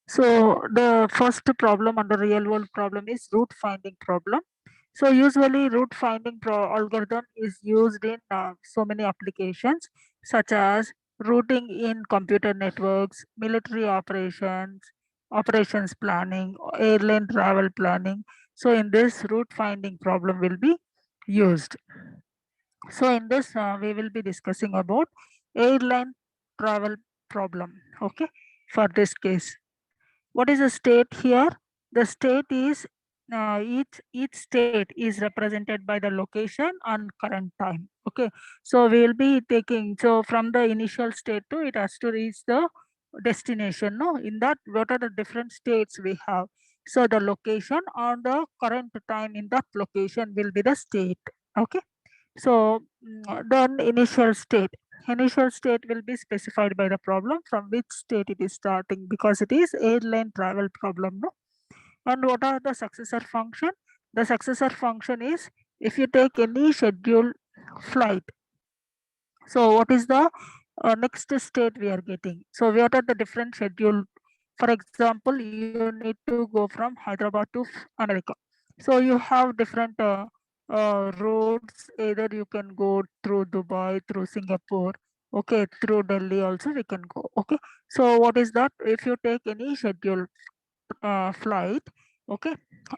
So the first problem under real world problem is route finding problem. So usually route finding algorithm is used in so many applications such as routing in computer networks, military operations, operations planning, airline travel planning. So in this route finding problem will be used. So in this we will be discussing about airline travel problem. Okay, for this case. What is the state here? The state is each state is represented by the location and current time. Okay, so we will be taking from the initial state to it has to reach the destination. No, in that what are the different states we have? So the location or the current time in that location will be the state. Okay, so then initial state will be specified by the problem from which state it is starting because it is airline travel problem. No? And what are the successor function? The successor function is if you take any scheduled flight. So what is the next state we are getting? So what are the different schedule? For example, you need to go from Hyderabad to America. So you have different roads. Either you can go through Dubai, through Singapore, okay, through Delhi also we can go. Okay. So what is that? If you take any schedule flight, okay.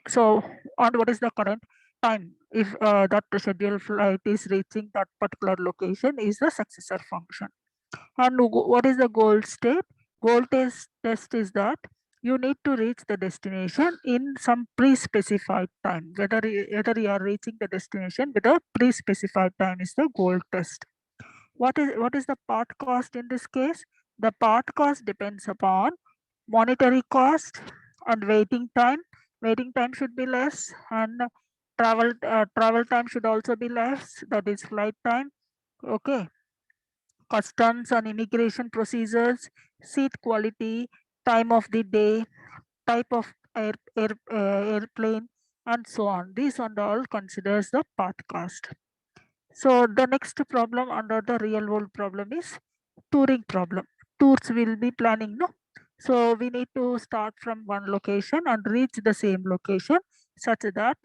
So on what is the current time? If that scheduled flight is reaching that particular location is the successor function. And what is the goal state? Goal test is that you need to reach the destination in some pre-specified time. Whether you are reaching the destination with a pre-specified time is the goal test. What is the part cost in this case? The part cost depends upon monetary cost and waiting time. Waiting time should be less, and travel time should also be less. That is flight time. Okay, customs and immigration procedures, seat quality, time of the day, type of airplane, and so on. These and all considers the path cost. So the next problem under the real world problem is touring problem. Tours will be planning, no? So we need to start from one location and reach the same location such that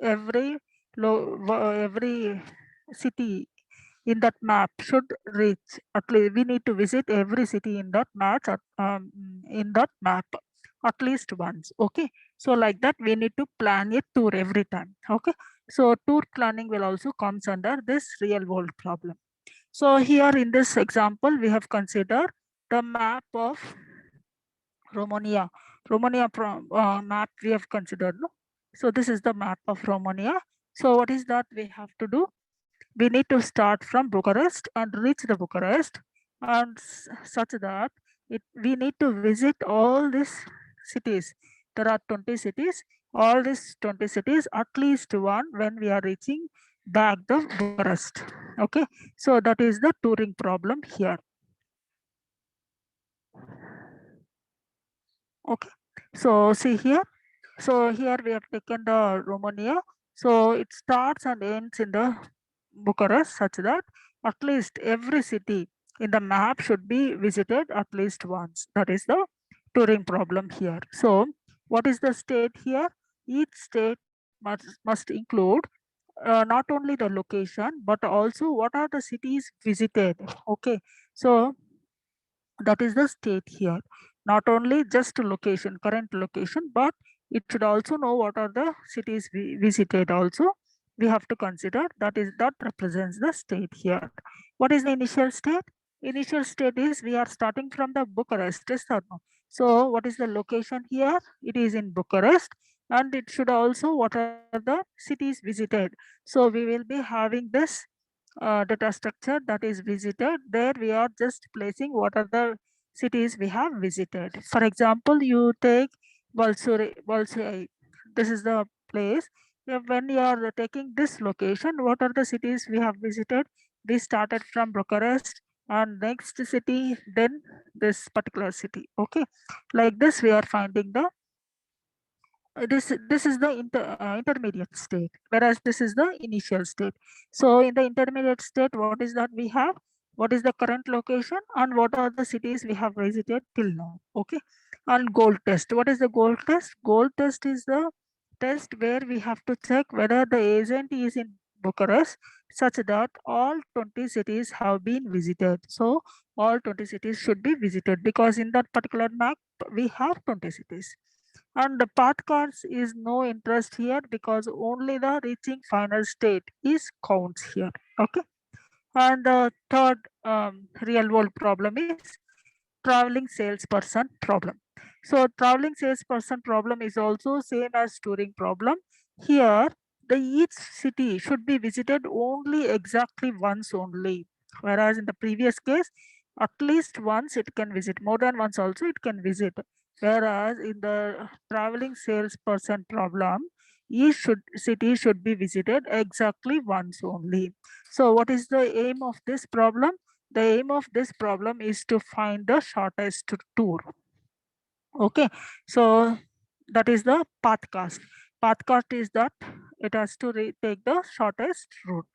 every every city in that map should reach at least we need to visit every city in that in that map at least once. Okay, so like that we need to plan a tour every time. Okay, so tour planning will also comes under this real world problem. So here in this example we have considered the map of Romania. Map we have considered, no? So this is the map of Romania. So what is that we have to do? We need to start from Bucharest and reach the Bucharest and such that we need to visit all these cities. There are 20 cities. All these 20 cities, at least one when we are reaching back the Bucharest. Okay, so that is the touring problem here. Okay, so see here. So here we have taken the Romania. So it starts and ends in the Bucharest such that at least every city in the map should be visited at least once. That is the touring problem here. So what is the state here? Each state must include not only the location but also what are the cities visited. Okay, so that is the state here. Not only just location, current location, but it should also know what are the cities we visited also. We have to consider that represents the state here. What is the initial state? Initial state is we are starting from the Bucharest, yes or no? So what is the location here? It is in Bucharest and it should also what are the cities visited. So we will be having this data structure that is visited. There we are just placing what are the cities we have visited. For example, you take Valsuri. This is the place. When you are taking this location, what are the cities we have visited? We started from Bucharest and next city, then this particular city. Okay, like this we are finding the this is the intermediate state, whereas this is the initial state. So in the intermediate state, what is that we have? what is the current location and what are the cities we have visited till now. Okay. And goal test, what is the goal test? Goal test is the test where we have to check whether the agent is in Bucharest such that all 20 cities have been visited. So all 20 cities should be visited because in that particular map we have 20 cities. And the path cards is no interest here because only the reaching final state is counts here. Okay. And the third real world problem is traveling salesperson problem. So traveling salesperson problem is also same as touring problem. Here, the each city should be visited only exactly once only. Whereas in the previous case, at least once it can visit, more than once also it can visit. Whereas in the traveling salesperson problem, each city should be visited exactly once only. So what is the aim of this problem? The aim of this problem is to find the shortest tour. Okay, so that is the pathcast. Pathcast is that it has to take the shortest route.